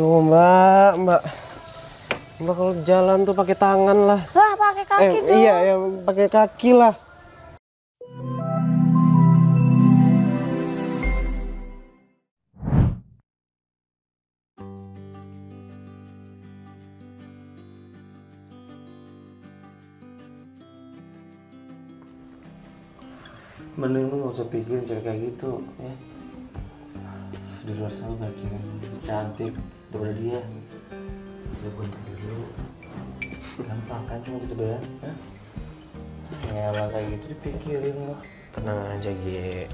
Aduh mbak kalau jalan tuh pakai tangan lah. Lah pakai kaki dong. Iya ya pakai kaki lah. Mending lu gak usah pikirin cewek kayak gitu ya. Di luar sana banyak cewek yang cantik daripada dia. Udah bentar dulu. Gampang kan cuma gitu doang ya. Ya lah kayak gitu dipikirin lo. Tenang aja Ge.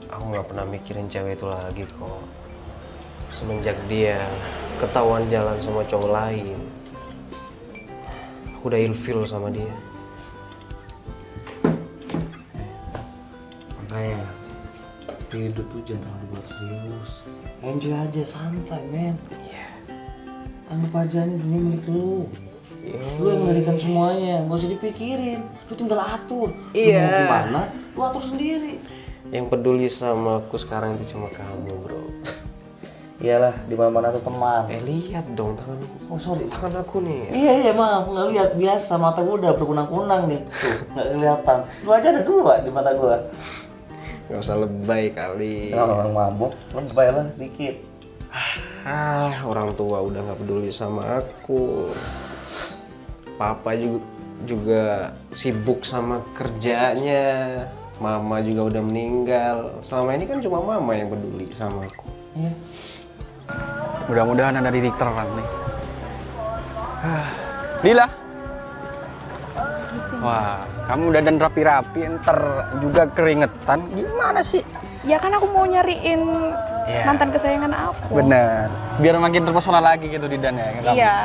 Aku nggak pernah mikirin cewek itu lagi kok. Semenjak dia ketahuan jalan sama cowok lain, aku udah ilfil sama dia. Makanya hidup tuh jangan terlalu buat serius. Enjoy aja, santai men. Iya. Anggap aja ini dunia milik lu. Lu yang mengendalikan semuanya, gak usah dipikirin. Lu tinggal atur. Iya. Lu mau gimana, lu atur sendiri. Yang peduli sama aku sekarang itu cuma kamu bro. Iyalah, di mana-mana tuh teman. Lihat dong tangan aku. Oh sorry. Tangan aku nih. Iya maaf, nggak lihat biasa, mata gua udah berkunang-kunang nih. Tuh, nggak kelihatan. Lu aja ada 2 di mata gua. Gak usah lebay kali. Kalau orang mabuk, lebay lah dikit. Orang tua udah nggak peduli sama aku. Papa juga sibuk sama kerjanya. Mama juga udah meninggal. Selama ini kan cuma mama yang peduli sama aku. Iya. Mudah-mudahan ada titik terang nih. Lila. Wah, kamu udah dan rapi-rapi, ntar juga keringetan. Gimana sih? Ya kan aku mau nyariin Iya. mantan kesayangan aku. Bener. Biar makin terpesona lagi gitu Didan ya. Kamu. Iya.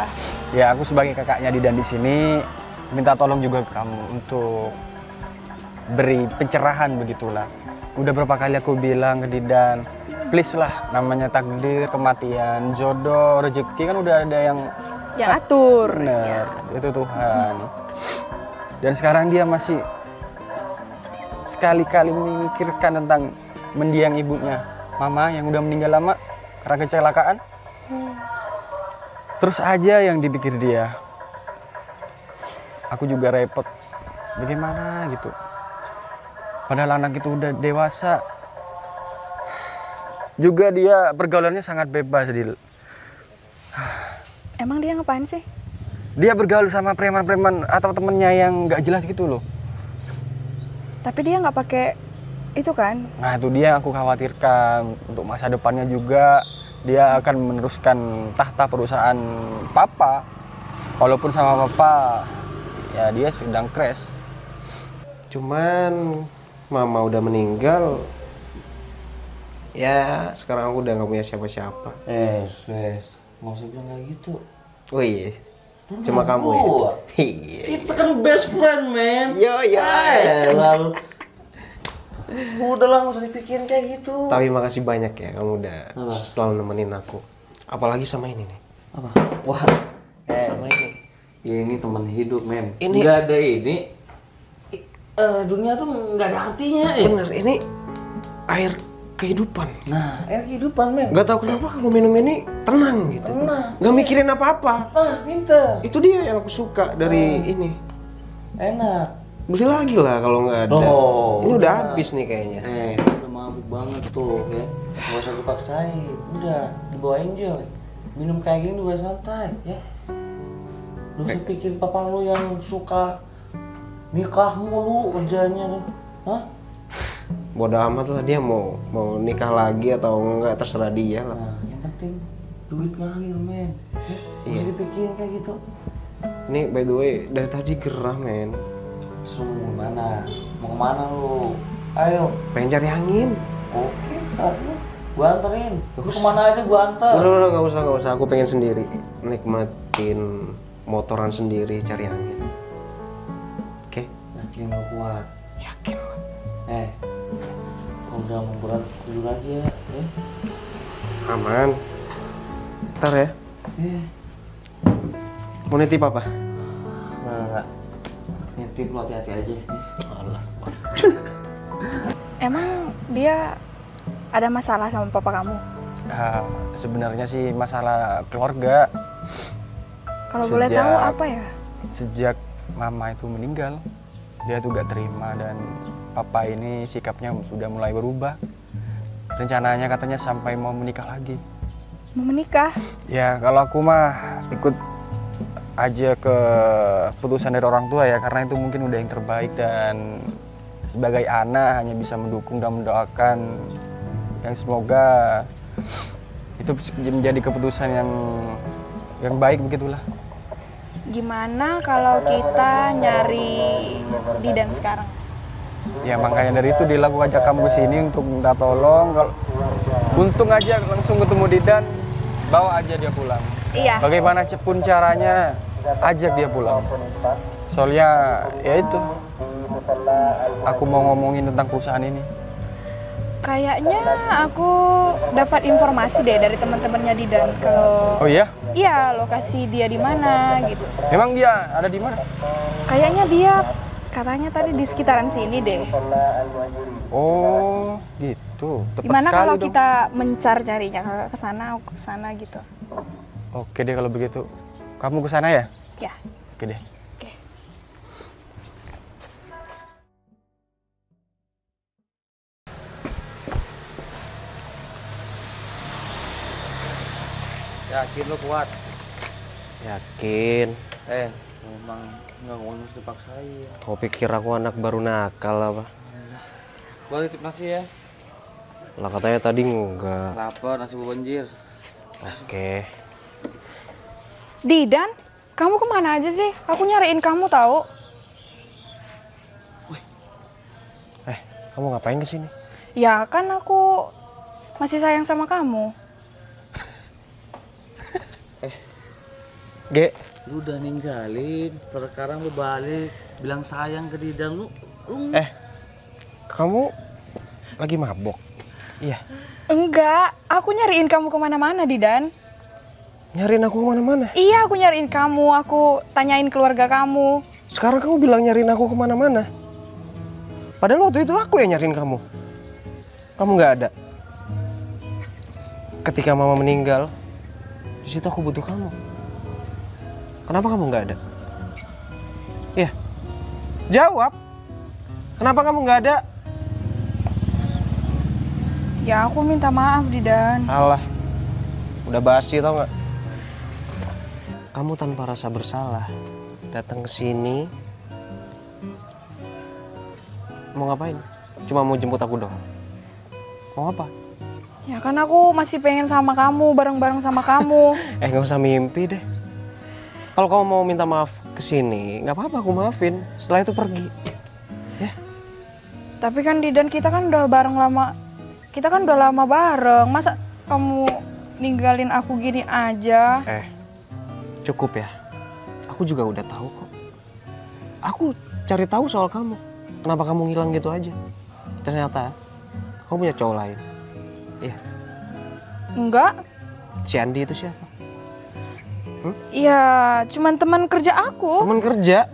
Ya aku sebagai kakaknya Didan di sini minta tolong juga ke kamu untuk beri pencerahan begitulah. Udah berapa kali aku bilang ke Didan, please lah, namanya takdir, kematian, jodoh, rezeki kan udah ada yang atur. Bener, itu Tuhan. Dan sekarang dia masih sekali-kali memikirkan tentang mendiang ibunya, mama yang udah meninggal lama karena kecelakaan. Terus aja yang dipikir dia. Aku juga repot. Bagaimana gitu. Padahal anak itu udah dewasa. Juga dia pergaulannya sangat bebas, Dil. Emang dia ngapain sih? Dia bergaul sama preman-preman atau temennya yang nggak jelas gitu loh. Tapi dia nggak pakai itu kan? Nah itu dia aku khawatirkan. Untuk masa depannya juga dia akan meneruskan tahta perusahaan papa. Walaupun sama papa ya dia sedang crash. Cuman mama udah meninggal. Ya sekarang aku udah nggak punya siapa-siapa. Wes, nggak usah bilang kayak gitu. Oh iya. Cuma kamu ya? Iya. Kita kan best friend, man. Yo. Lalu udah lah, nggak usah dipikirin kayak gitu. Tapi makasih banyak ya, kamu udah selalu nemenin aku. Apalagi sama ini nih. Apa? Wah, Sama ini. ini teman hidup, men. Ini- Nggak ada ini, dunia tuh nggak ada artinya. Bener, ini air kehidupan. Nah, air kehidupan, men. Gak tahu kenapa kalau minum ini tenang gitu. Tenang. Gak mikirin apa-apa. Minta. Itu dia yang aku suka dari ini. Enak. Beli lagi lah kalau nggak ada. Oh, Ini udah udah. habis nih kayaknya. Udah mabuk banget tuh, ya. Nggak usah dipaksain. Udah, dibawa enjoy. Minum kayak gini juga santai, ya. Lu usah pikir papa lu yang suka nikah mulu kerjanya tuh. Hah? Bodoh amat lah, dia mau nikah lagi atau enggak terserah dia lah. Nah, yang penting duit ngalir, men. Ya, nggak usah dipikirin kayak gitu. Ini by the way dari tadi gerah men. Terus lu mau kemana? Mau kemana lu? Ayo. Pengen cari angin. Oke, saatnya. Gua anterin. Lu kemana aja gua anter. Udah nggak usah. Aku pengen sendiri nikmatin motoran sendiri cari angin. Oke? Yakin lu kuat? Yakin lah. Kalau udah mau berat tidur aja, ya. Aman. Ntar ya. Mau nitip apa? Enggak. Nitip lu hati-hati aja. Alah. Emang dia ada masalah sama papa kamu? Sebenarnya sih masalah keluarga. Kalau boleh tahu apa ya? Sejak mama itu meninggal, dia tuh gak terima dan papa ini sikapnya sudah mulai berubah. Rencananya katanya sampai mau menikah lagi. Mau menikah? Ya kalau aku mah ikut aja ke keputusan dari orang tua ya, karena itu mungkin udah yang terbaik dan sebagai anak hanya bisa mendukung dan mendoakan yang semoga itu menjadi keputusan yang baik begitulah. Gimana kalau kita nyari Didan sekarang? Ya makanya dari itu Dila aku ajak kamu ke sini untuk minta tolong. Kalau untung aja langsung ketemu Didan, bawa aja dia pulang. Iya. Bagaimana pun caranya, ajak dia pulang. Soalnya ya itu, aku mau ngomongin tentang perusahaan ini. Kayaknya aku dapat informasi deh dari teman-temannya Didan kalau Oh iya? iya lokasi dia di mana gitu. Emang dia ada di mana? Kayaknya dia katanya tadi di sekitaran sini deh. Oh gitu. Tepat Gimana sekali kalau dong. kita carinya ke sana, aku ke sana gitu. Oke deh kalau begitu. Kamu ke sana ya? Ya. Oke deh. Oke. Yakin lo kuat? Yakin. Memang nggak ngomong dipaksain. Kau pikir aku anak baru nakal apa? Gua titip nasi ya. Lah katanya tadi enggak. Lapar, nasi banjir. Oke. Didan, kamu kemana aja sih? Aku nyariin kamu tahu. Kamu ngapain kesini? Ya kan aku masih sayang sama kamu. Ge, Lu udah ninggalin, sekarang lu balik bilang sayang ke Didan lu. kamu lagi mabok? Iya. Enggak, aku nyariin kamu kemana-mana Didan. Nyariin aku kemana-mana? Iya, aku nyariin kamu, aku tanyain keluarga kamu. Sekarang kamu bilang nyariin aku kemana-mana. Padahal waktu itu aku yang nyariin kamu. Kamu nggak ada. Ketika mama meninggal, di situ aku butuh kamu. Kenapa kamu nggak ada? Iya. Jawab. Kenapa kamu nggak ada? Ya aku minta maaf Didan. Alah. Udah basi tau nggak? Kamu tanpa rasa bersalah datang ke sini. Mau ngapain? Cuma mau jemput aku doang. Mau apa? Ya kan aku masih pengen sama kamu, bareng-bareng sama kamu. Nggak usah mimpi deh. Kalau kamu mau minta maaf ke sini, nggak apa-apa, aku maafin. Setelah itu pergi. Ya. Tapi kan Didan kita kan udah bareng lama. Kita kan udah lama bareng. Masa kamu ninggalin aku gini aja? Cukup ya. Aku juga udah tahu kok. Aku cari tahu soal kamu. Kenapa kamu ngilang gitu aja? Ternyata kamu punya cowok lain. Iya. Enggak. Si Andi itu siapa? Iya, cuman teman kerja aku. Teman kerja.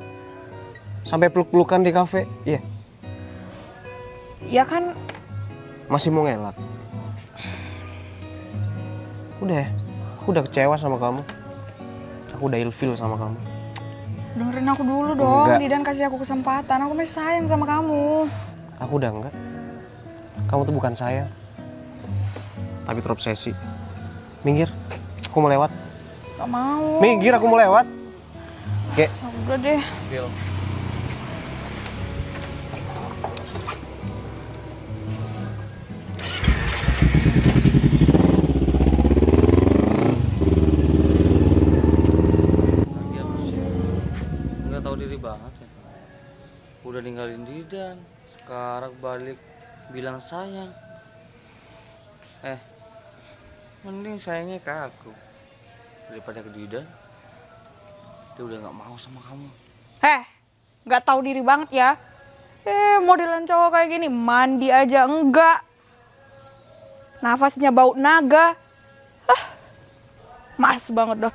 Sampai peluk-pelukan di kafe. Iya. Ya kan. Masih mau ngelak. Udah ya. Aku udah kecewa sama kamu. Aku udah ilfil sama kamu. Dengerin aku dulu dong. Enggak. Didan kasih aku kesempatan. Aku masih sayang sama kamu. Aku udah enggak. Kamu tuh bukan sayang. Tapi terobsesi. Minggir. Aku mau lewat. Gak mau. Minggir, aku mau lewat. Oke. Udah deh. Lagi apa sih? Nggak tahu diri banget ya. Udah ninggalin Didan, sekarang balik bilang sayang. Mending sayangnya ke aku daripada ke Didan. Dia udah nggak mau sama kamu. Gak tahu diri banget ya. Modelan cowok kayak gini mandi aja enggak. Nafasnya bau naga. Males banget dah.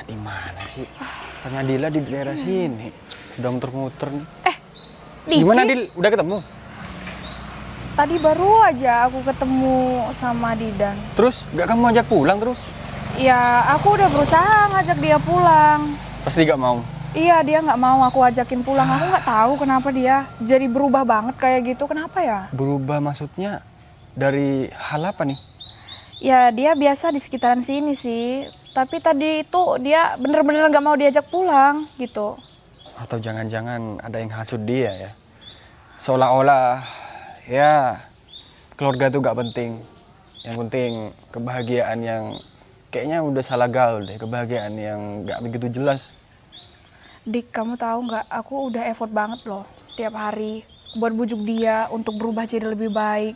Di mana sih? Tanya Dila di daerah sini. Udah muter-muter nih. Diki, Gimana Dil? Udah ketemu? Tadi baru aja aku ketemu sama Didan. Terus gak kamu ajak pulang terus? Ya, aku udah berusaha ngajak dia pulang. Pasti gak mau. Iya, dia nggak mau aku ajakin pulang. Aku nggak tahu kenapa dia jadi berubah banget kayak gitu. Kenapa ya? Berubah maksudnya dari hal apa nih? Ya, dia biasa di sekitaran sini sih. Tapi tadi itu dia bener-bener nggak mau diajak pulang gitu. Atau jangan-jangan ada yang hasut dia ya? Seolah-olah ya keluarga itu gak penting. Yang penting kebahagiaan yang kayaknya udah salah gaul deh. Kebahagiaan yang gak begitu jelas. Dik, kamu tahu nggak? Aku udah effort banget loh tiap hari buat bujuk dia untuk berubah jadi lebih baik.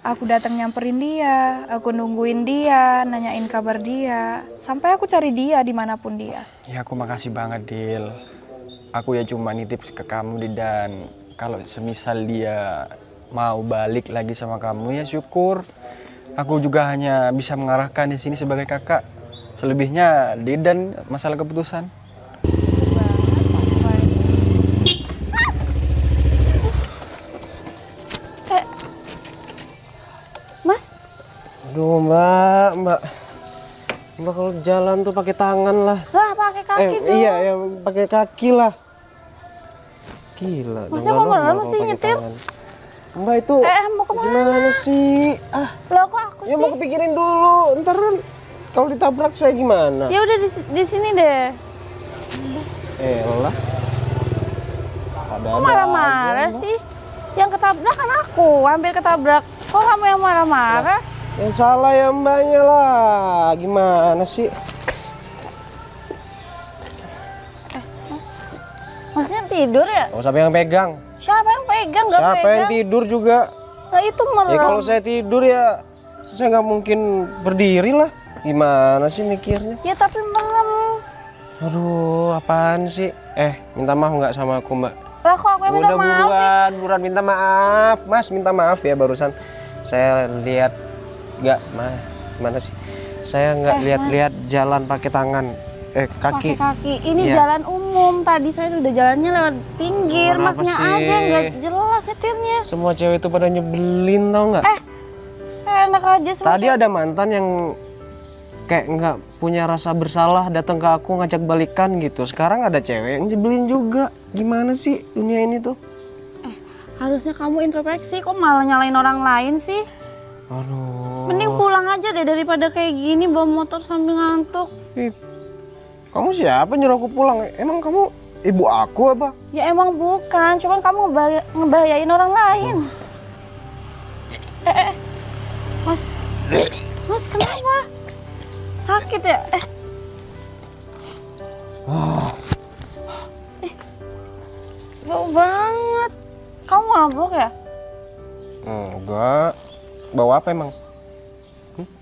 Aku datang nyamperin dia, aku nungguin dia, nanyain kabar dia, sampai aku cari dia dimanapun dia. Ya aku makasih banget Dil. Aku ya cuma nitip ke kamu Didan. Kalau semisal dia mau balik lagi sama kamu ya syukur. Aku juga hanya bisa mengarahkan di sini sebagai kakak. Selebihnya Didan masalah keputusan. Mas, Aduh mbak kalau jalan tuh pakai tangan lah. lah pakai kaki dong. Iya ya pakai kaki lah. Gila. Masnya nggak mau beneran normal mesti kalau pakai nyetir? tangan. Mbak itu Mau kemana? gimana sih? Loh kok aku Ya sih? mau kepikirin dulu. Ntar kalau ditabrak saya gimana? Ya udah di sini deh. Elah. Kok marah-marah sih? Yang ketabrak kan aku, hampir ketabrak. Kok kamu yang marah-marah? Ya salah ya mbaknya lah. Gimana sih? Masnya tidur ya? Oh, siapa yang pegang? Siapa yang pegang? Gak Siapa yang pegang. tidur juga? Nah itu merem. Ya kalau saya tidur ya saya nggak mungkin berdiri lah. Gimana sih mikirnya? Ya tapi merem. Aduh, apaan sih? Minta maaf nggak sama aku mbak? Lah kok aku yang minta Udah maaf sih? buruan minta maaf. Mas minta maaf ya barusan. Saya lihat nggak, gimana sih? Saya nggak lihat-lihat jalan pakai tangan, kaki. Pakai kaki. Ini Iya. jalan umum. Tadi saya udah jalannya lewat pinggir. Kenapa Masnya sih? aja nggak jelas nyetirnya. Semua cewek itu pada nyebelin tau nggak? Enak aja semua. Tadi ada mantan yang kayak nggak punya rasa bersalah datang ke aku ngajak balikan gitu. Sekarang ada cewek yang nyebelin juga. Gimana sih dunia ini tuh? Harusnya kamu introspeksi. Kok malah nyalain orang lain sih? Aduh. Mending pulang aja deh daripada kayak gini bawa motor sambil ngantuk. Ih, kamu siapa nyuruh aku pulang? Emang kamu ibu aku apa? Ya emang bukan, cuman kamu ngebahayain orang lain. Mas kenapa? Sakit ya? Bau banget. Kamu mabuk ya? Enggak. Bawa apa emang?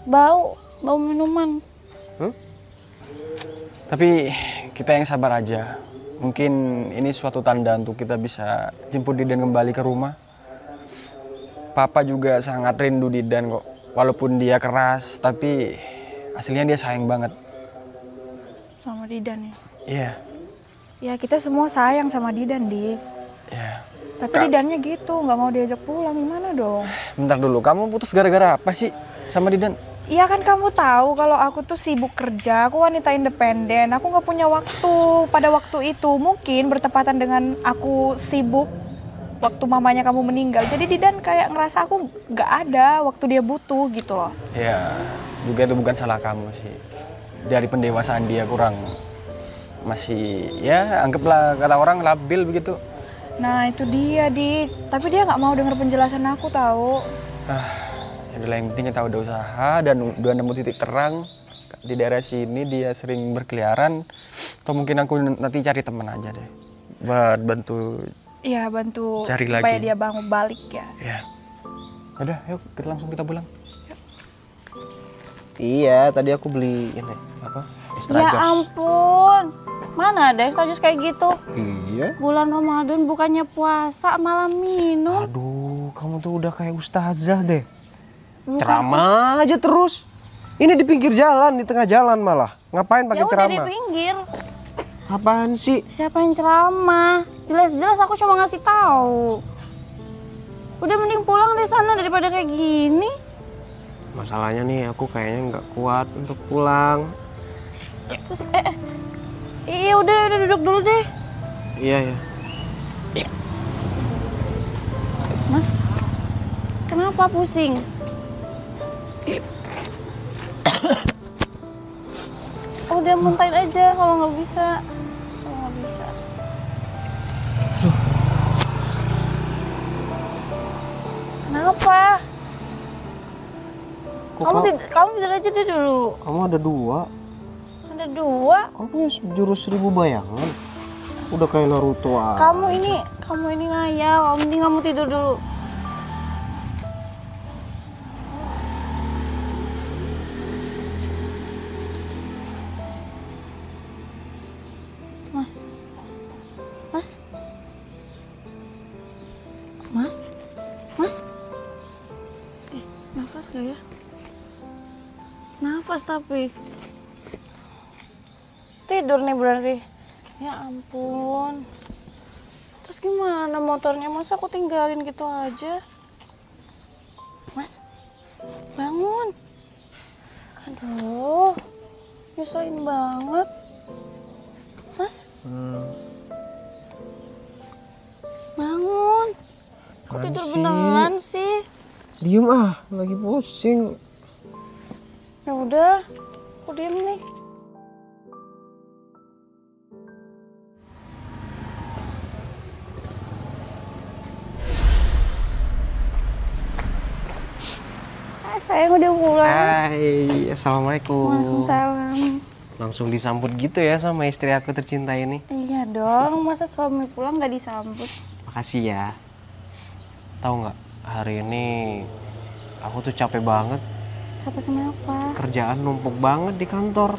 Bau minuman. Tapi kita yang sabar aja. Mungkin ini suatu tanda untuk kita bisa jemput Didan kembali ke rumah. Papa juga sangat rindu Didan kok. Walaupun dia keras, tapi aslinya dia sayang banget. Sama Didan ya? Iya. Ya kita semua sayang sama Didan, Dik. Iya. Tapi Didannya gitu, nggak mau diajak pulang, gimana dong? Bentar dulu, kamu putus gara-gara apa sih sama Didan? Iya kan kamu tahu kalau aku tuh sibuk kerja, aku wanita independen, aku nggak punya waktu pada waktu itu. Mungkin bertepatan dengan aku sibuk waktu mamanya kamu meninggal. Jadi Didan kayak ngerasa aku nggak ada waktu dia butuh gitu loh. Ya, juga itu bukan salah kamu sih. Dari pendewasaan dia kurang masih ya anggaplah kata orang labil begitu. Nah itu dia Dik, tapi dia nggak mau denger penjelasan aku tahu. Adalah yang penting kita udah usaha dan udah nemu titik terang di daerah sini. Dia sering berkeliaran, atau mungkin aku nanti cari teman aja deh buat bantu. Iya bantu Cari supaya lagi. dia bangun balik ya. Ya udah, yuk kita pulang. Iya, tadi aku beli ini apa? Extra Ya gas. ampun, mana ada status kayak gitu? Iya. Bulan Ramadan bukannya puasa malah minum. Aduh, kamu tuh udah kayak ustazah deh. Bukan. Ceramah aja terus. Ini di pinggir jalan, di tengah jalan malah. Ngapain Ya pakai udah di ceramah? pinggir. Apaan sih? Siapa yang ceramah? Jelas-jelas aku cuma ngasih tahu. Udah mending pulang deh sana daripada kayak gini. Masalahnya nih aku kayaknya nggak kuat untuk pulang. Terus iya udah duduk dulu deh. Iya ya. Mas, kenapa pusing? Udah muntahin aja kalau nggak bisa. Kalau nggak bisa. Kenapa? Kamu tidur aja deh dulu. Kamu ada 2. Ada 2. Kamu punya jurus 1000 bayangan. Udah kayak Naruto aja. Kamu ini ngayal. Mending kamu tidur dulu. Mas. Mas. Mas. Mas. Nafas gak ya? Nafas tapi. Tidur nih berarti. Ya ampun. Terus gimana motornya? Masa aku tinggalin gitu aja? Mas. Bangun. Aduh. Nyusahin banget. Mas. Bangun. Kok tidur beneran sih? Diem lagi pusing. Ya udah, aku diem nih. Sayang udah pulang. Hai, assalamualaikum. Waalaikumsalam. Langsung disambut gitu ya sama istri aku tercinta ini. Iya dong, masa suami pulang nggak disambut? Makasih ya. Tahu nggak, hari ini aku tuh capek banget. Capek kenapa? Kerjaan numpuk banget di kantor.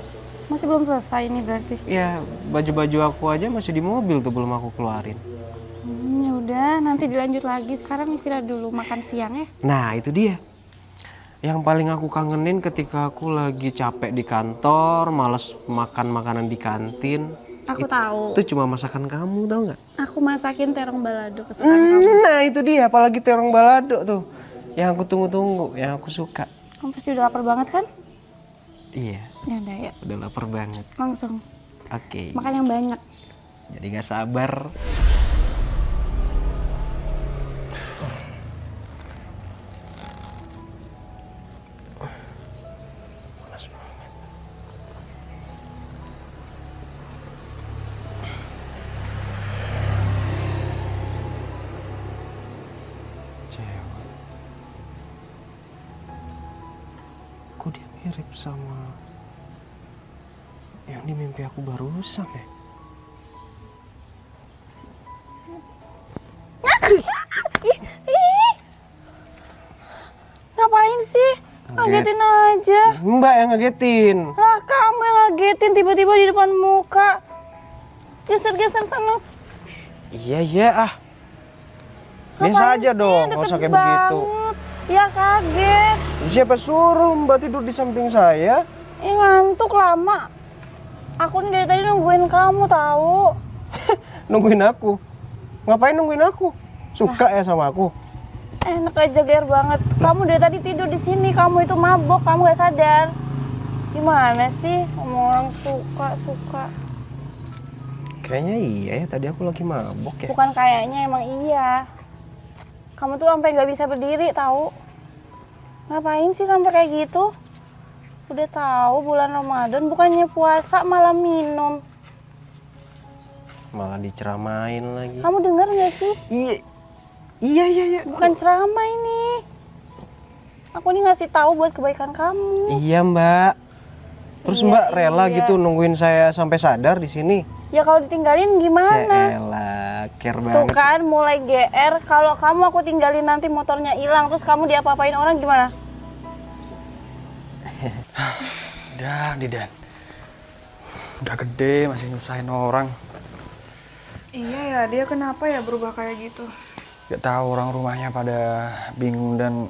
Masih belum selesai nih berarti? Ya, baju-baju aku aja masih di mobil tuh belum aku keluarin. Ya udah, nanti dilanjut lagi. Sekarang istirahat dulu, makan siang ya. Nah, itu dia. Yang paling aku kangenin ketika aku lagi capek di kantor, males makan makanan di kantin. Aku tahu. Itu cuma masakan kamu, tau nggak? Aku masakin terong balado kesukaan kamu. Nah, itu dia. Apalagi terong balado tuh. Yang aku tunggu-tunggu, yang aku suka. Kamu pasti udah lapar banget kan? Iya, Ya udah ya, udah lapar banget. langsung. Oke. Makan yang banyak. Jadi nggak sabar. Panas banget. Cewek. Kok dia mirip sama yang di mimpi aku barusan ya? Ngapain sih? Ngagetin aja. Mbak yang ngagetin. Lah kamu yang ngagetin tiba-tiba di depan muka. Geser-geser sana. Iya Biasa Ngapain aja sih? dong, nggak Deket usah kayak begitu. banget. Ya kaget. Siapa suruh Mbak tidur di samping saya? Ngantuk lama. Aku nih dari tadi nungguin kamu tahu. Nungguin aku? Ngapain nungguin aku? Suka ya sama aku? Enak aja GR banget. Kamu dari tadi tidur di sini, kamu itu mabok, kamu gak sadar. Gimana sih ngomong orang suka? Kayaknya iya ya, tadi aku lagi mabok ya. Bukan kayaknya, emang iya. Kamu tuh sampai nggak bisa berdiri tahu. Ngapain sih sampai kayak gitu? Udah tahu bulan Ramadan bukannya puasa malah minum. Malah diceramain lagi. Kamu dengar nggak sih? Iya. Bukan ceramah ini. Aku nih ngasih tahu buat kebaikan kamu. Iya Mbak. Terus Iya, Mbak rela iya. gitu nungguin saya sampai sadar di sini? Ya kalau ditinggalin gimana? Elah, care Tuh banget. kan mulai GR. Kalau kamu aku tinggalin nanti motornya hilang terus kamu diapa-apain orang gimana? Udah, Didan. Udah gede masih nyusahin orang. Iya ya, dia kenapa ya berubah kayak gitu? Gak tahu orang rumahnya pada bingung dan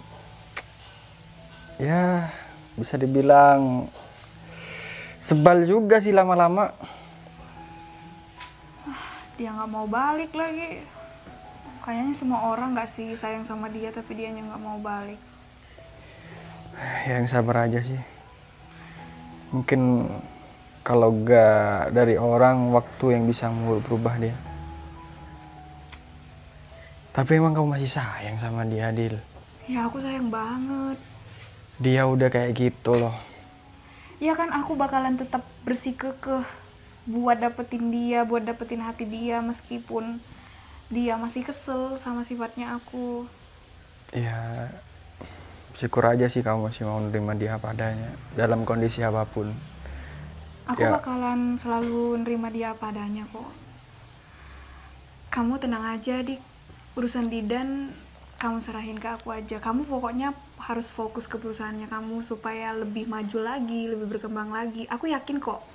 ya bisa dibilang sebal juga sih lama-lama. Dia nggak mau balik lagi. Kayaknya semua orang nggak sih sayang sama dia tapi dianya nggak mau balik. Ya, yang sabar aja sih. Mungkin kalau gak dari orang, waktu yang bisa berubah dia. Tapi emang kamu masih sayang sama dia, Dil? Ya aku sayang banget. Dia udah kayak gitu loh. Ya kan aku bakalan tetap bersikukuh buat dapetin dia, buat dapetin hati dia meskipun dia masih kesel sama sifatnya aku. Ya, syukur aja sih kamu masih mau nerima dia apa adanya dalam kondisi apapun. Aku Ya. bakalan selalu nerima dia apa adanya kok. Kamu tenang aja, Dik. Urusan Didan kamu serahin ke aku aja. Kamu pokoknya harus fokus ke perusahaannya kamu supaya lebih maju lagi, lebih berkembang lagi. Aku yakin kok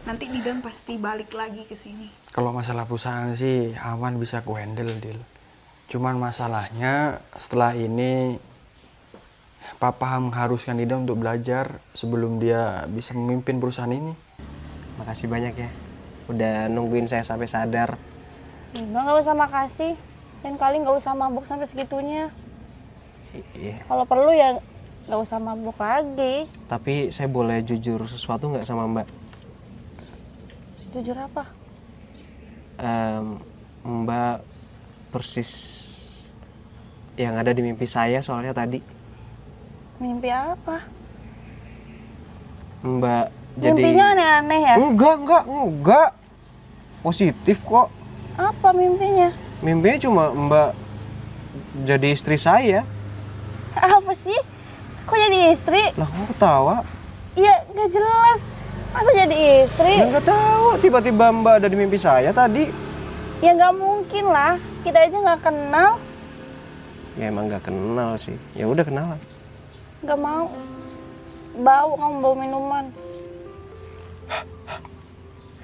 nanti Didan pasti balik lagi ke sini. Kalau masalah perusahaan sih aman, bisa ku handle, Dil. Cuman masalahnya setelah ini Papa mengharuskan Dida untuk belajar sebelum dia bisa memimpin perusahaan ini. Makasih banyak ya. Udah nungguin saya sampai sadar. Bang, nggak usah makasih. Lain kali nggak usah mabuk sampai segitunya. Iya. Kalau perlu ya nggak usah mabuk lagi. Tapi saya boleh jujur sesuatu nggak sama Mbak? Jujur apa? Mbak persis yang ada di mimpi saya soalnya tadi. Mimpi apa? Mbak jadi... Mimpinya aneh-aneh ya? Enggak. Positif kok. Apa mimpinya? Mimpinya cuma Mbak jadi istri saya. Apa sih? Kok jadi istri? Lah kok ketawa? Iya, nggak jelas. Masa jadi istri? Ya nggak tahu, tiba-tiba Mbak ada di mimpi saya tadi. Ya nggak mungkin lah. Kita aja nggak kenal. Ya emang nggak kenal sih. Ya udah kenalan. Nggak mau. Bau kamu bawa minuman.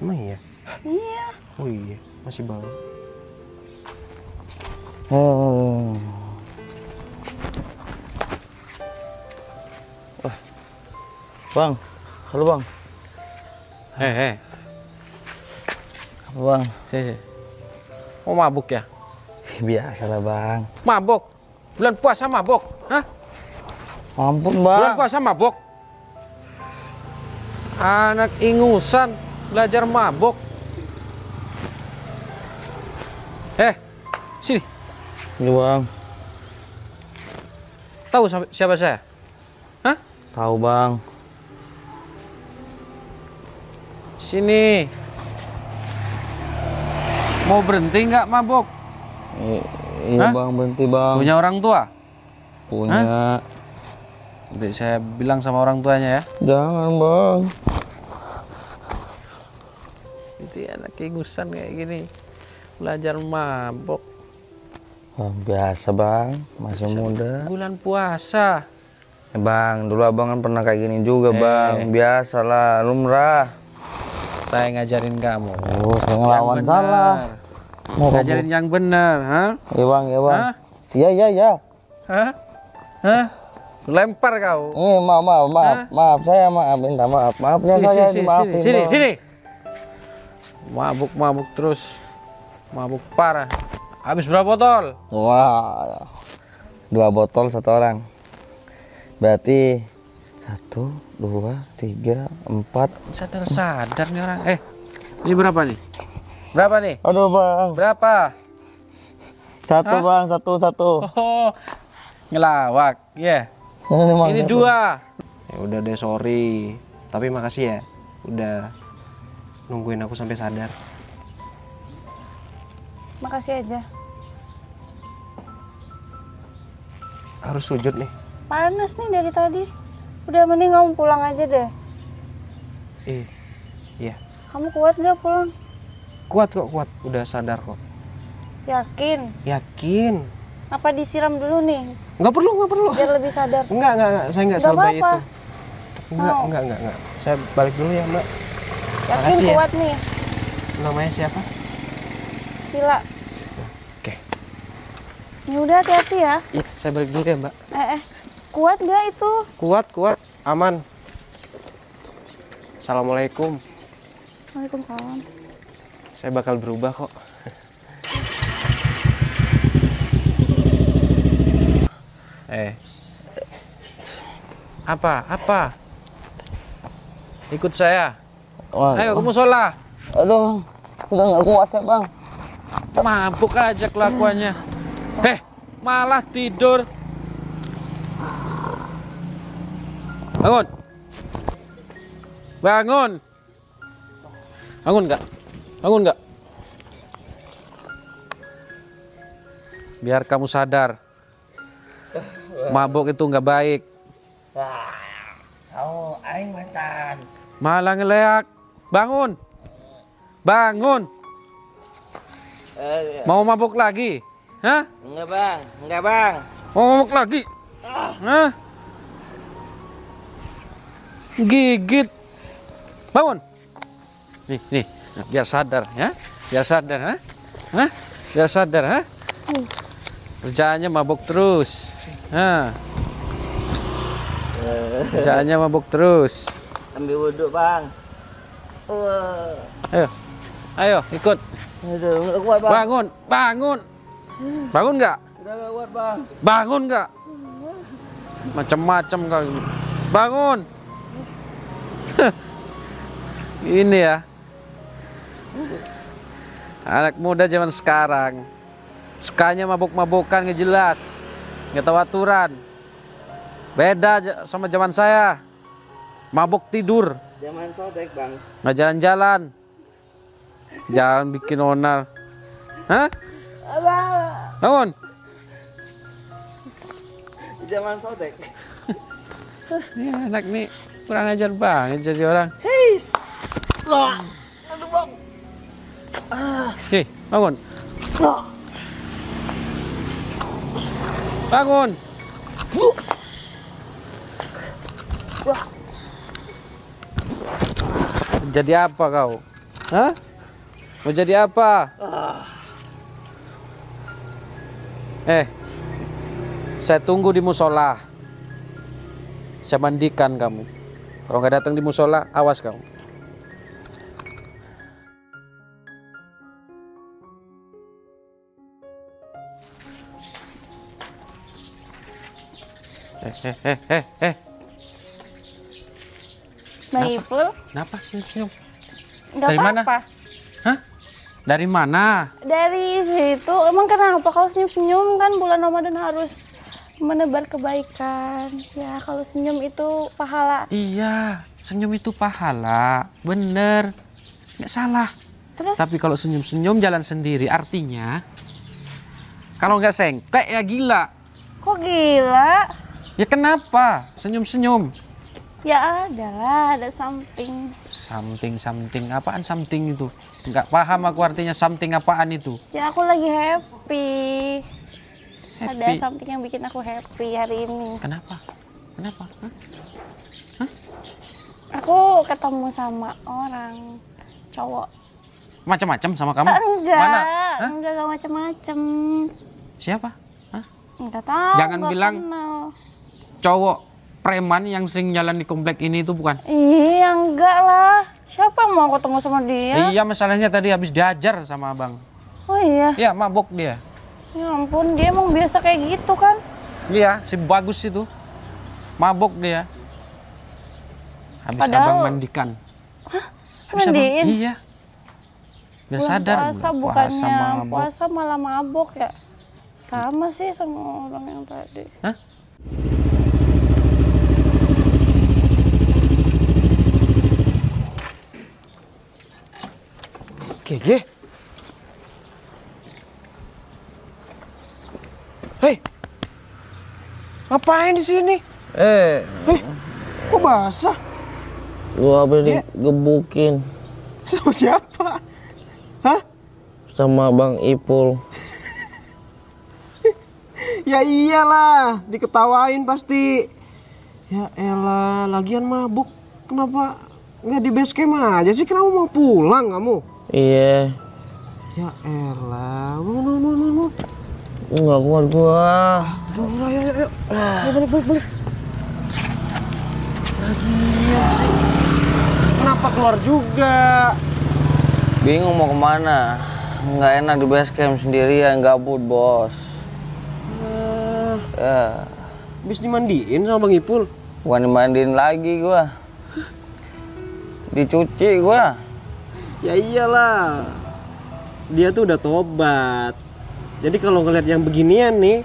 Emang iya? Iya. Oh iya, masih bau. Bang, halo bang. Apa bang? Sini. Oh mabuk ya? Biasa lah bang. Mabuk? Bulan puasa mabuk? Hah? Ampun Bulan bang. puasa mabuk? Anak ingusan belajar mabuk. Sini. Iya bang. Tahu siapa saya? Hah? Tahu bang. Sini. Mau berhenti nggak mabuk? Iya Hah? bang, berhenti bang. Punya orang tua? Punya. Nanti saya bilang sama orang tuanya ya. Jangan bang. Itu anak ingusan kayak gini. Belajar mabuk. Oh, biasa bang, masih muda. Bulan puasa. Bang, dulu abang kan pernah kayak gini juga bang. Biasalah, lumrah. Saya ngajarin kamu. Oh, saya ngelawan Yang salah. benar. Mau Ngajarin yang benar, ha? Iya bang, iya bang. Hah? Iya. Hah? Hah? Lempar kau. Maaf, saya minta maaf. Maafnya saya dimaafin. Bang. Sini. Mabuk terus. Mabuk parah. Habis berapa botol? Wah, 2 botol 1 orang. Berarti 1, 2, 3, 4. Sadar nih orang. Ini berapa nih? Berapa nih? Aduh bang. Berapa? 1 Hah? bang, 1. Oh, ngelawak. Ya. Bang, Ini 2. Ya udah deh, sorry. Tapi makasih ya. Udah nungguin aku sampai sadar. Makasih aja. Harus sujud nih. Panas nih dari tadi. Udah mending kamu pulang aja deh. Iya. Kamu kuat nggak pulang? Kuat kok, kuat. Udah sadar kok. Yakin? Yakin. Apa disiram dulu nih? Nggak perlu. Biar lebih sadar. Enggak. Saya nggak Nggak selebay apa-apa. itu. Enggak. Saya balik dulu ya, Mbak. Yakin Makasih ya. kuat nih? Namanya siapa? Sila. Oke. Ya udah hati-hati ya. Iya, saya balik dulu ya, Mbak. Kuat nggak itu? Kuat. Aman. Assalamualaikum. Waalaikumsalam. Saya bakal berubah kok. Apa? Ikut saya. Wah, Ayo ke musola. aduh, udah nggak kuat ya bang. Mabuk aja kelakuannya. Malah tidur. Bangun. Bangun. Bangun nggak? Bangun nggak? Biar kamu sadar. Mabuk itu nggak baik. Kamu aing macan. Malah ngeleak. Bangun. Bangun. Mau mabuk lagi? Hah? Enggak bang. Mau mabuk lagi? Hah? Gigit. Bangun. Nih, biar sadar ya. Biar sadar, ha? Hah? Biar sadar, ha? Kerjaannya mabuk terus. Hah? Kerjaannya mabuk terus. Ambil wudhu bang. Ayo, ikut. Aduh, nggak kuat bang. Bangun. Bangun nggak? Udah nggak kuat bang. Bangun nggak? Macam-macam kau ini. Bangun. Ini ya. Anak muda zaman sekarang sukanya mabuk-mabukan, nggak jelas, nggak tahu aturan. Beda sama zaman saya. Mabuk tidur. Zaman sobek bang. Nggak jalan-jalan. Jalan bikin onar. Hah? Bangun. Zaman sobek. Ya, anak nih kurang ajar banget jadi orang. Hei, bangun. Bangun. Jadi apa kau? Hah? Mau jadi apa? Saya tunggu di musola. Saya mandikan kamu. Kalau nggak datang di musola, awas kamu. Bang Ipul, Kenapa senyum-senyum? nggak Dari mana? apa-apa. Hah? Dari mana? Dari situ, emang kenapa kalau senyum-senyum kan bulan Ramadan harus menebar kebaikan. Ya kalau senyum itu pahala. Iya, senyum itu pahala. Bener. Nggak salah. Terus Tapi kalau senyum-senyum jalan sendiri, artinya kalau nggak sengklek ya gila. kok gila? Ya kenapa? Senyum-senyum. Ya ada something. Something. Apaan something itu? Nggak paham aku artinya something apaan itu. Ya aku lagi happy. Ada Happy. something yang bikin aku happy hari ini. Kenapa? Hah? Aku ketemu sama orang cowok. Macam-macam sama kamu? Enggak, Mana? Hah? enggak macem-macem. Siapa? Hah? Enggak tahu. Jangan nggak bilang kenal. Cowok preman yang sering jalan di komplek ini itu bukan? Iya enggak lah. Siapa yang mau ketemu sama dia? Iya, masalahnya tadi habis diajar sama abang. Oh iya. Iya, mabuk dia. Ya ampun, dia emang biasa kayak gitu kan? Iya, si bagus itu. Mabuk dia. Habis Padahal- abang mandikan. Habis abang- Mandiin? Iya. Biar Bulan sadar. puasa bulan bukannya mabuk. puasa malah mabok ya? Sama sih sama orang yang tadi. Hah? Gege. Hei. Ngapain di sini? Kok basah? Gua habis digebukin Sama siapa? Hah? sama Bang Ipul. Ya iyalah, diketawain pasti. Ya elah, lagian mabuk. Kenapa nggak di base camp aja sih? Kenapa mau pulang kamu? Iya, Ya elah, bangun. nggak kuat gua. Aduh, ayo. Ayo balik. Lagian sih. Kenapa keluar juga? Bingung mau kemana? Nggak enak di base camp sendirian, gabut bos. Ya, Habis dimandiin sama Bang Ipul. Bukan dimandiin lagi gua. Dicuci gua. Ya iyalah. Dia tuh udah tobat. Jadi kalau ngeliat yang beginian nih,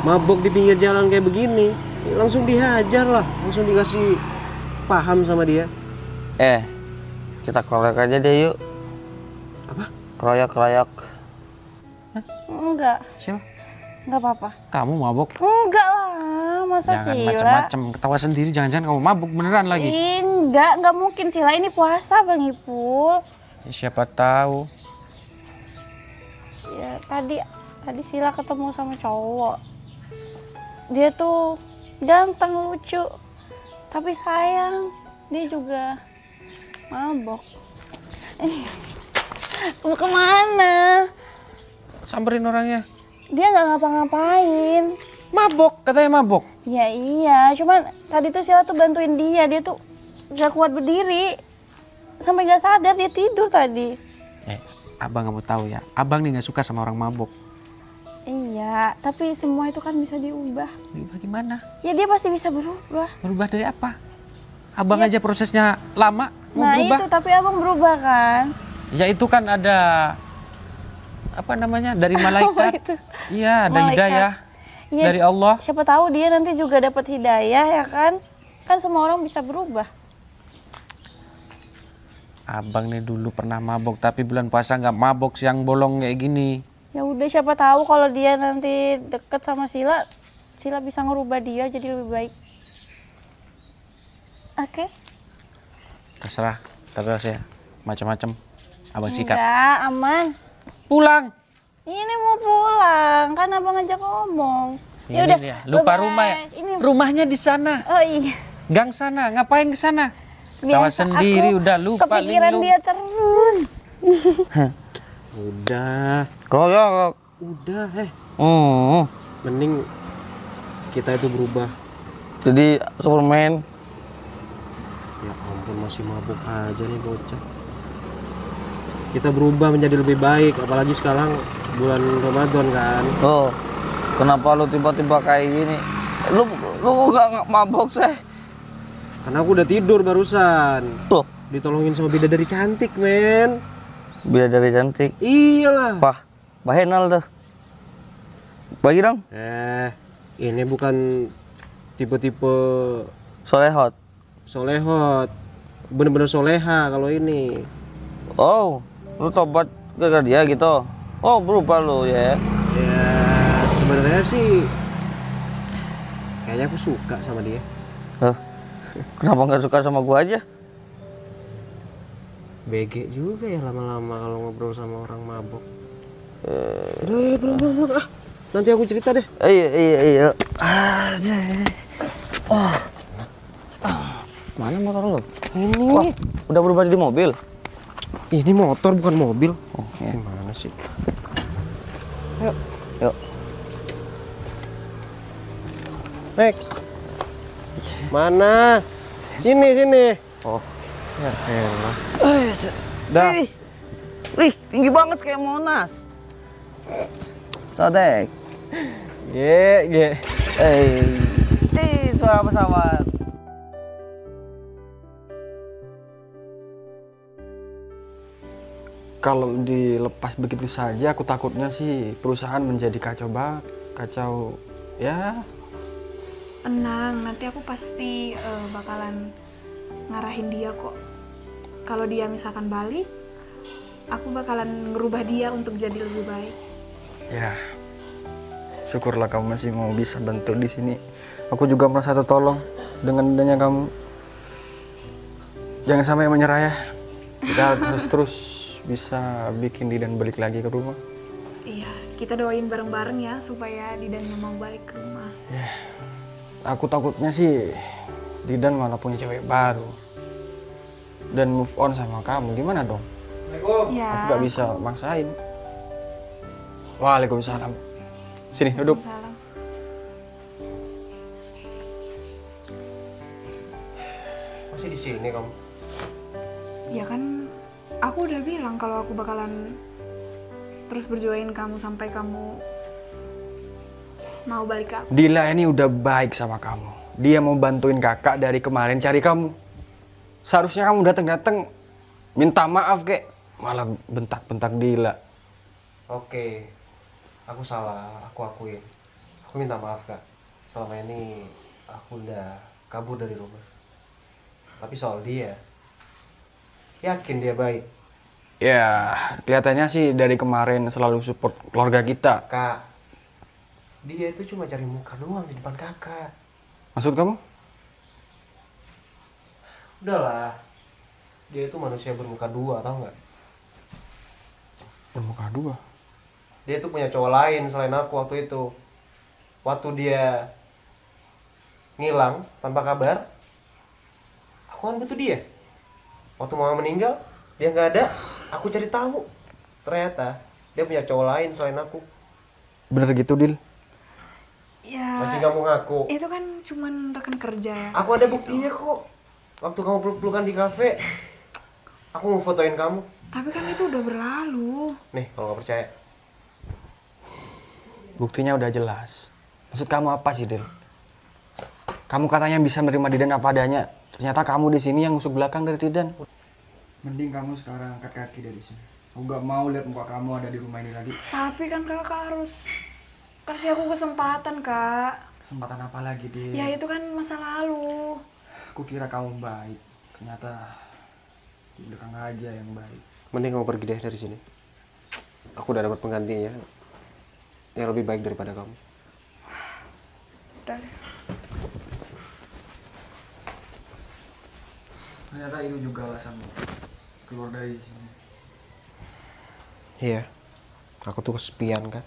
mabok di pinggir jalan kayak begini, langsung dihajar lah, langsung dikasih paham sama dia. Kita keroyok aja deh yuk. Apa? Keroyok. Enggak, Siapa? enggak apa-apa. Kamu mabok? Enggak lah, masa Jangan Sila? macam-macam, ketawa sendiri. Jangan-jangan kamu mabuk beneran lagi. Enggak mungkin Sila, ini puasa Bang Ipul. Ya, siapa tahu. Ya tadi Sila ketemu sama cowok. Dia tuh ganteng, lucu. Tapi sayang, dia juga mabok. Mau kemana? Samperin orangnya. Dia nggak ngapa-ngapain. Mabok, katanya mabok. Ya iya, cuman tadi tuh Sila tuh bantuin dia tuh gak kuat berdiri. Sampai gak sadar dia tidur tadi. Abang kamu tahu ya, abang nih nggak suka sama orang mabok. Iya, tapi semua itu kan bisa diubah. Diubah gimana? Ya dia pasti bisa berubah. Berubah dari apa? Abang aja prosesnya lama, mau Nah berubah. itu, tapi abang berubah kan? Ya itu kan ada, apa namanya, dari malaikat. itu? Iya, ada Malaikat. hidayah Iya, dari Allah. siapa tahu dia nanti juga dapat hidayah ya kan? Kan semua orang bisa berubah. Abang nih dulu pernah mabok, tapi bulan puasa nggak mabok, siang bolong kayak gini. Ya udah, siapa tahu kalau dia nanti deket sama Sila, Sila bisa ngerubah dia jadi lebih baik. Oke? Terserah, tapi harus ya macam-macam. Abang sikat. Enggak, aman. Pulang. Ini mau pulang, kan abang ngajak ngomong. Ini Ya udah, dia. Lupa bye-bye. rumah ya. Ini, Rumahnya di sana. oh iya. Gang sana. Ngapain ke sana? Tawa Biasa sendiri aku udah lupa kepikiran linglung. dia terus. Udah, Keroyok. udah, Hmm. mending kita itu berubah. Jadi Superman. Ya ampun, masih mabuk aja nih bocah. Kita berubah menjadi lebih baik, apalagi sekarang bulan Ramadan kan. Oh, kenapa lu tiba-tiba kayak gini? Lu gak mabok sih? Karena aku udah tidur barusan. Loh, Ditolongin sama bidadari cantik, men. bidadari cantik. Iyalah. Wah, bahenal tuh. Bagi dong, Ini bukan tipe-tipe solehot. solehot. Bener-bener soleha kalau ini. Oh, lu tobat gara dia gitu. Oh, berubah lu ya. Ya, sebenarnya sih kayaknya aku suka sama dia. Loh, kenapa nggak suka sama gua aja? BG juga ya lama-lama kalau ngobrol sama orang mabok. Udah, belum. Nanti aku cerita deh. Iya. Mana motor lu? Ini. Wah, udah berubah di mobil. Ini motor bukan mobil. Oh, iya. Gimana sih? Yuk. Nek. Mana? Sini. Oh, Ya elah. dah. Wih, tinggi banget kayak Monas. Sodek. Ye. Suara pesawat. Kalau dilepas begitu saja, aku takutnya sih perusahaan menjadi kacau banget. Kacau, ya. Tenang, nanti aku pasti bakalan ngarahin dia kok. Kalau dia misalkan balik, aku bakalan ngerubah dia untuk jadi lebih baik. Ya, syukurlah kamu masih mau bisa bantu di sini. Aku juga merasa tertolong dengan adanya kamu. Jangan sampai menyerah ya. Kita harus terus bisa bikin Didan balik lagi ke rumah. Iya, kita doain bareng-bareng ya supaya Didan mau balik ke rumah. Aku takutnya sih Didan malah punya cewek baru dan move on sama kamu. Gimana dong? Ya. Aku gak bisa maksain. Waalaikumsalam. Sini duduk. Salam. Masih di sini kamu? Ya kan, aku udah bilang kalau aku bakalan terus berjuangin kamu sampai kamu mau balik ke aku. Dila ini udah baik sama kamu. Dia mau bantuin kakak dari kemarin cari kamu. Seharusnya kamu datang-datang minta maaf kek, malah bentak-bentak Dila. Oke, aku salah, aku akuin. Aku minta maaf kak. Selama ini aku udah kabur dari rumah. Tapi soal dia, yakin dia baik. Ya, kelihatannya sih dari kemarin selalu support keluarga kita. Kak, dia itu cuma cari muka doang di depan kakak. Maksud kamu? Udahlah, dia itu manusia bermuka dua, tau nggak? Bermuka dua? Dia tuh punya cowok lain selain aku waktu itu. Waktu dia ngilang tanpa kabar, aku kan butuh dia. Waktu mama meninggal, dia nggak ada, aku cari tahu. Ternyata dia punya cowok lain selain aku. Bener gitu, Dil? Ya, Masih nggak mau ngaku. itu kan cuman rekan kerja ya. Aku ada buktinya kok. Waktu kamu peluk-pelukan di kafe, aku mau fotoin kamu. Tapi kan itu udah berlalu. Nih, kalau nggak percaya. Buktinya udah jelas. Maksud kamu apa sih, Dil? Kamu katanya bisa menerima Didan apa adanya. Ternyata kamu di sini yang musuh belakang dari Didan. Mending kamu sekarang angkat kaki dari sini. Aku gak mau lihat muka kamu ada di rumah ini lagi. Tapi kan kakak harus kasih aku kesempatan, Kak. Kesempatan apa lagi, Dil? Ya itu kan masa lalu. Aku kira kamu baik. Ternyata di belakang aja yang baik. Mending kamu pergi deh dari sini. Aku udah dapat penggantinya yang lebih baik daripada kamu. Udah deh. Ternyata itu juga alasanmu keluar dari sini. Iya, aku tuh kesepian kan.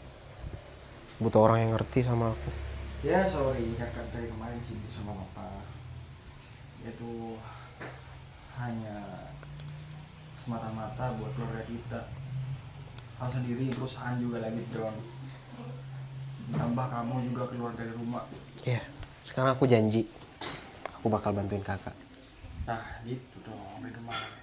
Butuh orang yang ngerti sama aku. Ya sorry, kakak dari kemarin sibuk sama papa. Itu hanya semata-mata buat keluarga kita. Hal sendiri perusahaan juga lagi down. Tambah kamu juga keluar dari rumah. Iya, sekarang aku janji aku bakal bantuin kakak. Nah gitu dong, dari kemarin.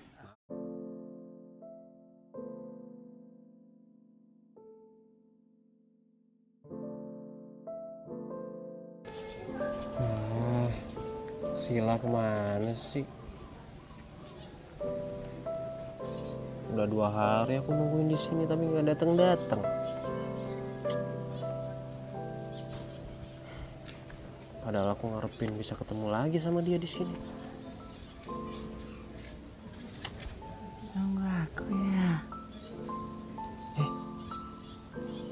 Sila kemana sih? Udah 2 hari aku nungguin di sini tapi nggak datang. Padahal aku ngarepin bisa ketemu lagi sama dia di sini. Nunggu aku ya.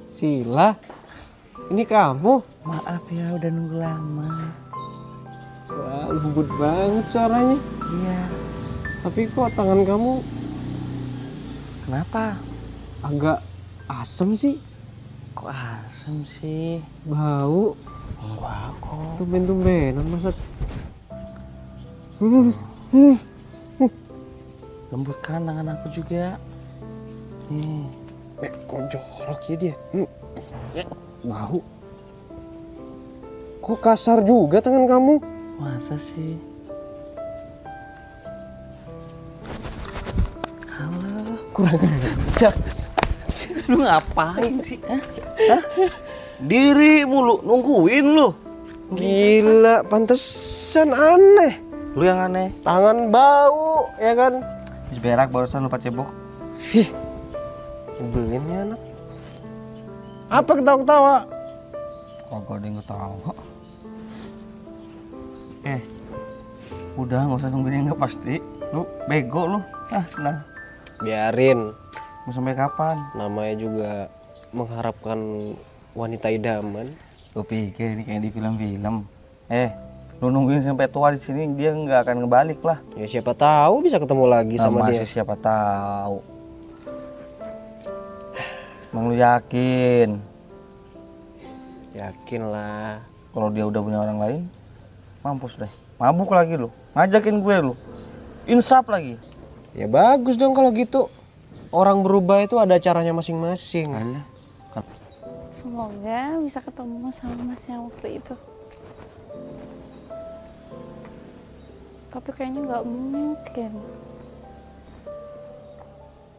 Sila, ini kamu? Maaf ya udah nunggu lama. Wah, lembut banget suaranya. Iya. Tapi kok tangan kamu Kenapa? agak asem sih? Kok asem sih? Bau. Enggak kok. Tumben-tumbenan masak. Lembut kan tangan aku juga. Nih. Kok jorok ya dia? Bau. Kok kasar juga tangan kamu? Masa sih? Halo. Kurang ajar. Lu ngapain sih? Hah? Diri mulu nungguin lu. Gila, pantesan aneh. Lu yang aneh. Tangan bau, ya kan? Berak barusan lupa cebok. Nyebelin nih anak. Apa ketawa-ketawa? Kagak ada yang ketawa. Udah nggak usah nungguin yang nggak pasti. Lu bego lu. Nah. Biarin. Mau sampai kapan? Namanya juga mengharapkan wanita idaman. Lu pikir ini kayak di film-film? Lu nungguin sampai tua di sini dia nggak akan ngebalik lah. Ya siapa tahu bisa ketemu lagi sama dia. Masih siapa tahu. Emang lu yakin? Yakin lah. Kalau dia udah punya orang lain, mampus deh. Mabuk lagi lu, ngajakin gue lu. Insaf lagi. Ya bagus dong kalau gitu. Orang berubah itu ada caranya masing-masing. Alah. Semoga bisa ketemu sama mas yang waktu itu. Tapi kayaknya nggak mungkin.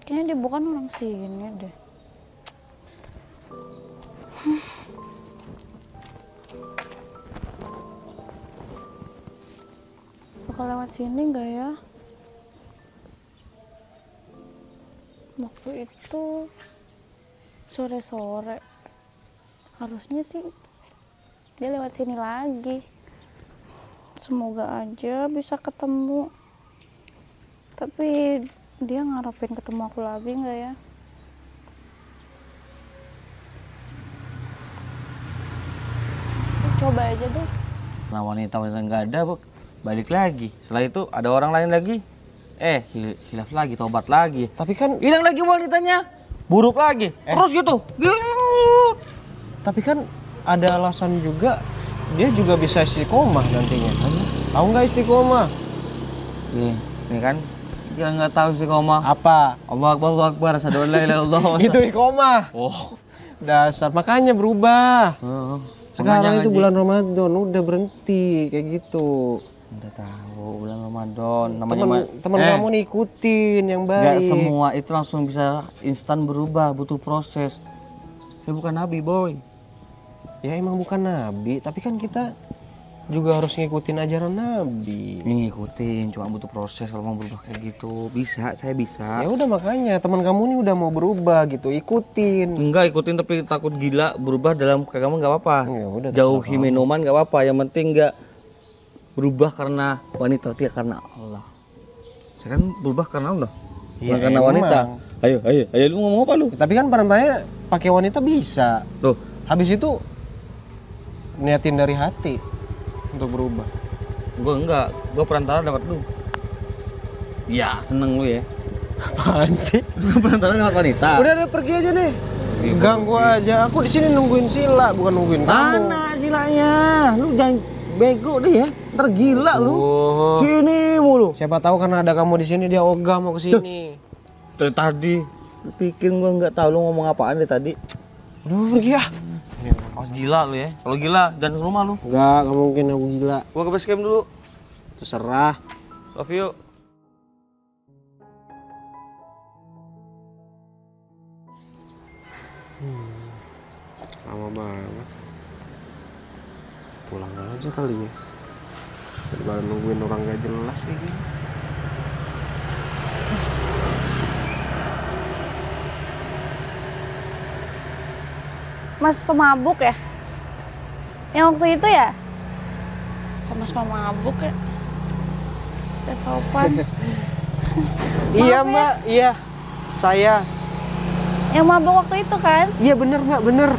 Kayaknya dia bukan orang sini deh. bakal lewat sini nggak ya? Waktu itu sore-sore. Harusnya sih dia lewat sini lagi. Semoga aja bisa ketemu. Tapi dia ngarepin ketemu aku lagi nggak ya? Coba aja deh. Nah wanita nggak ada, Bok. Balik lagi. Setelah itu ada orang lain lagi. Hilaf lagi, tobat lagi. Tapi kan Hilang lagi wanitanya. Buruk lagi. Terus gitu. tapi kan ada alasan juga, dia juga bisa istiqomah nantinya. Tahu nggak istiqomah? Ini kan dia nggak tahu sih koma. Apa? Allah Akbar, asyhadu an la ilaha illallah. Itu iqomah. Oh. Dasar, makanya berubah. Sekarang Makanya itu ngaji. bulan Ramadan, udah berhenti kayak gitu. Udah tahu bulan Ramadan namanya Teman kamu nih ikutin yang nggak baik. semua itu langsung bisa instan berubah, butuh proses. Saya bukan nabi, boy. Ya emang bukan nabi, tapi kan kita juga harus ngikutin ajaran nabi. Ini ngikutin, cuma butuh proses. Kalau mau berubah kayak gitu bisa, saya bisa. Ya udah makanya teman kamu nih udah mau berubah gitu, ikutin. Enggak ikutin tapi takut gila berubah dalam kamu nggak apa-apa. Ya udah, Jauhi terserah minuman nggak apa-apa. Yang penting nggak berubah karena wanita, tapi karena Allah. Saya kan berubah karena Allah, Ya, bukan karena emang. wanita. Ayo, lu ngomong apa lu? Tapi kan perantanya pakai wanita bisa. Loh, Habis itu niatin dari hati untuk berubah. gua enggak, gua perantara dapat lu. Ya, seneng lu ya. Apaan sih? Lu perantara dapat wanita. Udah pergi aja deh. Ganggu aja. Aku di sini nungguin Sila, bukan nungguin kamu. Mana silanya? Lu jangan bego deh ya. Ntar gila lu. Oh. Sini mulu. Siapa tahu karena ada kamu di sini dia ogah mau ke sini. Dari tadi lu pikir gua nggak tahu lu ngomong apaan deh tadi. Udah pergi ya. Awas gila lu ya. Kalau gila dan ke rumah lu. Enggak mungkin aku gila. Gua ke base camp dulu. Terserah. Love you. Lama banget. Pulang aja kali ya. Daripada nungguin orang gak jelas kayak gini. Mas pemabuk ya? Yang waktu itu ya? Kok mas pemabuk ya? Udah sopan. Iya Maaf ya. mbak, iya. Saya. Yang mabuk waktu itu kan? Iya bener mbak, bener.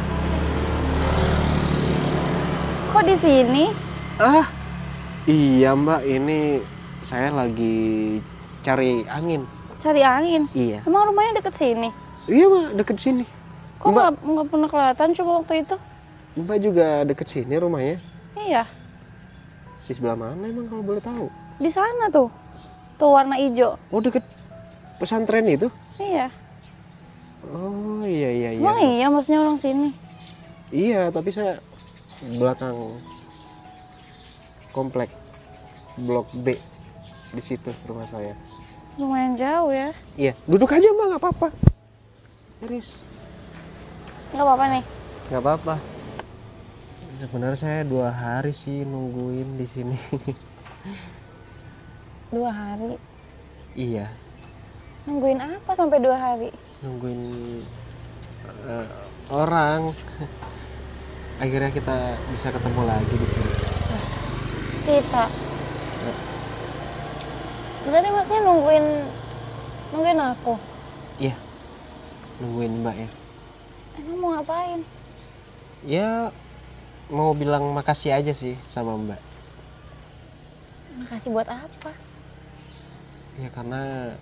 Kok di sini? Iya mbak, ini saya lagi cari angin. Cari angin? Iya. Emang rumahnya deket sini? Iya mbak, deket sini. Kok Mbak, nggak pernah kelihatan coba waktu itu? mbak juga deket sini rumahnya. Iya, Di sebelah mana emang kalau boleh tahu? di sana tuh. Tuh warna hijau. Oh deket pesantren itu? Iya. Oh iya. Emang iya masnya orang sini? Iya, tapi saya belakang komplek blok B di situ rumah saya. Lumayan jauh ya. Iya, duduk aja mbak, nggak apa-apa. Serius, Nggak apa-apa nih. nggak apa-apa. Sebenarnya saya 2 hari sih nungguin di sini. 2 hari. Iya, Nungguin apa sampai 2 hari? nungguin orang. Akhirnya kita bisa ketemu lagi di sini. Kita. Berarti masnya nungguin aku. Iya, nungguin mbak ya. Emang mau ngapain? Ya mau bilang makasih aja sih sama mbak. Makasih buat apa? Ya karena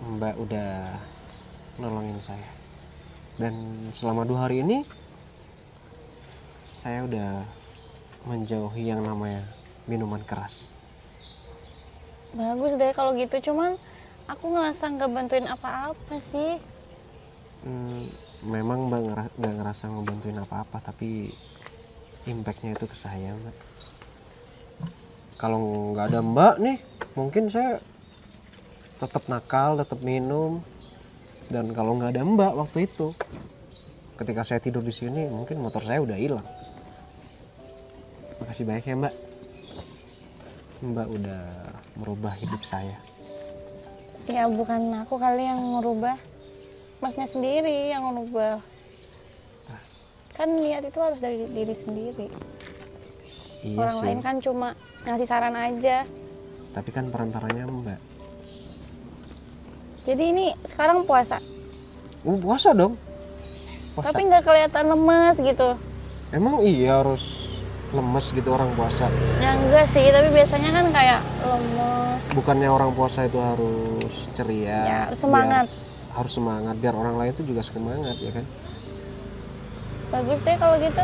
mbak udah nolongin saya. Dan selama 2 hari ini saya udah menjauhi yang namanya minuman keras. Bagus deh kalau gitu, cuman aku ngerasa nggak bantuin apa-apa sih. Memang mbak nggak ngerasa ngebantuin apa-apa, tapi impactnya itu ke saya mbak. Kalau nggak ada mbak nih, mungkin saya tetap nakal, tetap minum. Dan kalau nggak ada mbak waktu itu, ketika saya tidur di sini, mungkin motor saya udah hilang. Makasih banyak ya mbak. Mbak udah merubah hidup saya. Ya bukan aku kali yang merubah, Masnya sendiri yang merubah. Kan niat itu harus dari diri sendiri. Iya Orang sih, lain kan cuma ngasih saran aja. tapi kan perantaranya Mbak. Jadi ini sekarang puasa, Puasa dong. Puasa. tapi nggak kelihatan lemes gitu. Emang iya harus lemes gitu orang puasa? Ya enggak sih, tapi biasanya kan kayak lemes. Bukannya orang puasa itu harus ceria? Ya, harus semangat. Harus semangat, biar orang lain itu juga semangat, ya kan? Bagus deh kalau gitu.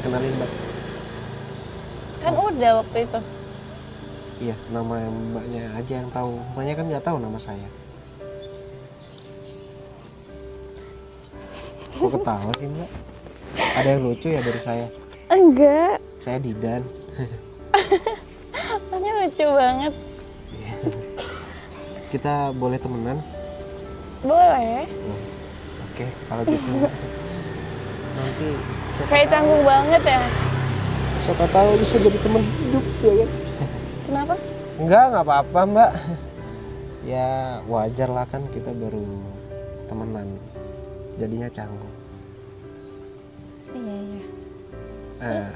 Kenalin Mbak. Kan udah waktu itu. Iya, nama Mbaknya aja yang tahu. Mbaknya kan nggak tahu nama saya. Kok ketawa sih Mbak? Ada yang lucu ya dari saya? Enggak. Saya Didan. Masnya lucu banget. Kita boleh temenan? Boleh. Oke, kalau gitu. Nanti Kayak canggung banget ya. siapa tahu bisa jadi teman hidup, ya kan? Kenapa? Nggak apa-apa Mbak. Ya wajar lah, kan kita baru temenan, jadinya canggung. Iya, iya. Eh, Terus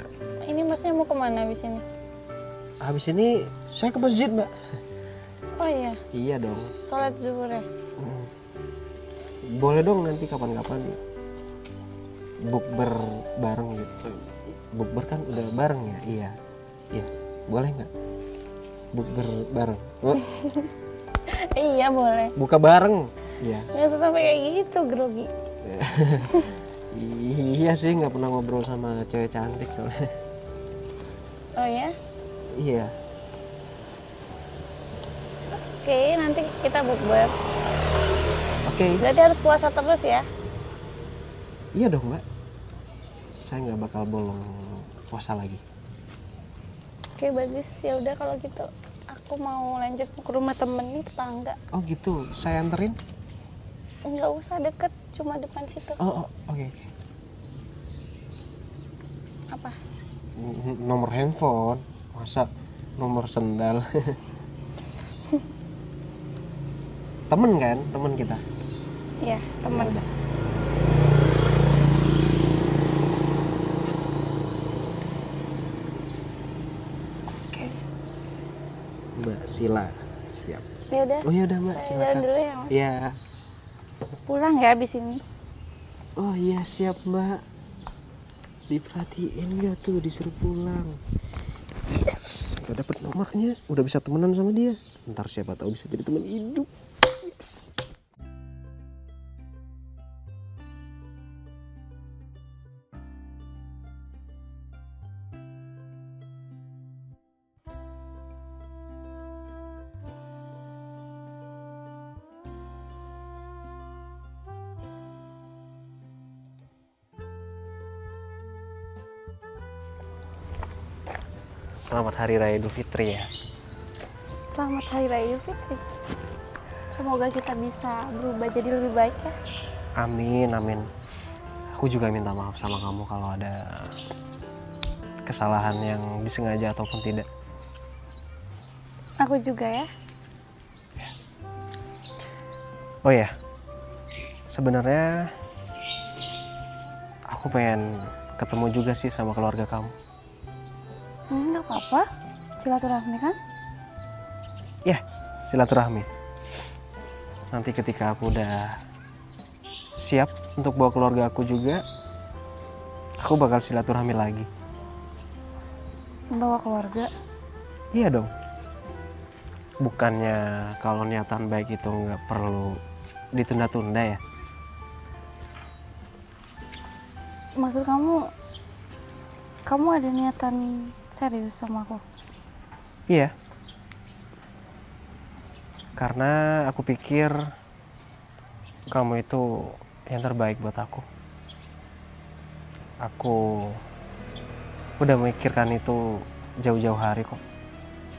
ini Masnya mau kemana habis ini? habis ini saya ke masjid Mbak. Oh iya, Iya dong. sholat zuhur ya. Boleh dong nanti kapan-kapan bukber bareng gitu. Bukber kan udah bareng ya? Iya. Iya. Boleh nggak? Bukber bareng. Oh, Iya boleh. buka bareng. Iya. Nggak usah sampai kayak gitu, grogi. Iya sih, nggak pernah ngobrol sama cewek cantik soalnya. Oh ya? Iya. Oke, nanti kita bukber. Oke. Berarti harus puasa terus ya? Iya dong Mbak. Saya nggak bakal bolong puasa lagi. Oke, bagus. Ya udah kalau gitu aku mau lanjut ke rumah temen nih, tetangga. Oh gitu, saya anterin? Nggak usah deket, cuma depan situ. Oh, oke. Apa? Nomor handphone, masa nomor sendal? Temen kan, temen kita. Iya, teman. Oke. Mbak Sila, siap. Ya udah. Oh ya udah Mbak, Saya silakan. jalan dulu ya, Mas. Iya. Pulang ya abis ini. Oh iya siap Mbak. Diperhatiin nggak tuh disuruh pulang? Yes, udah dapet nomornya, udah bisa temenan sama dia. Ntar siapa tahu bisa jadi teman hidup. Yes. Selamat Hari Raya Idul Fitri ya. Selamat Hari Raya Idul Fitri. Semoga kita bisa berubah jadi lebih baik ya. Amin, amin. Aku juga minta maaf sama kamu kalau ada kesalahan yang disengaja ataupun tidak. Aku juga ya. Oh ya, sebenarnya aku pengen ketemu juga sih sama keluarga kamu. Nggak apa-apa. Silaturahmi kan? Ya, silaturahmi. Nanti ketika aku udah siap untuk bawa keluarga aku juga, aku bakal silaturahmi lagi. Membawa keluarga. Iya dong. Bukannya kalau niatan baik itu nggak perlu ditunda-tunda ya? Maksud kamu ada niatan serius sama aku? Iya. Karena aku pikir kamu itu yang terbaik buat aku. Aku udah memikirkan itu jauh-jauh hari kok.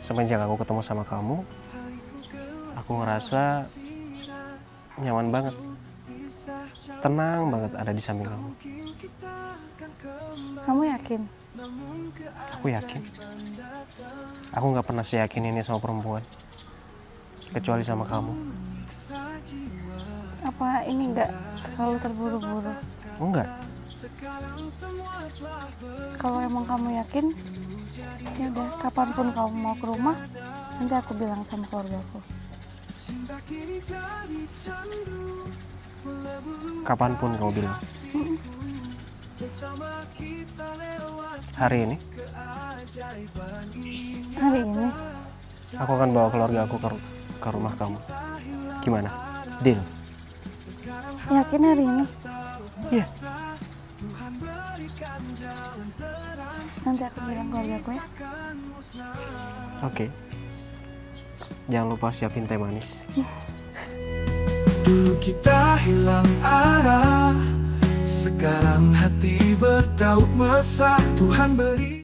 Semenjak aku ketemu sama kamu, aku ngerasa nyaman banget. tenang banget ada di samping kamu. Kamu yakin? Aku yakin. Aku nggak pernah seyakin ini sama perempuan, kecuali sama kamu. Apa ini nggak terlalu terburu-buru? Enggak. Kalau emang kamu yakin, ya udah, kapanpun kamu mau ke rumah, nanti aku bilang sama keluargaku. Kapanpun kau bilang. Hari ini Hari ini? aku akan bawa keluarga aku ke rumah kamu. Gimana? Deal? Yakin hari ini? Iya. Nanti aku bilang keluargaku ya. Oke. Jangan lupa siapin teh manis. Dulu kita hilang arah, sekarang hati bertaut mesra. Tuhan beri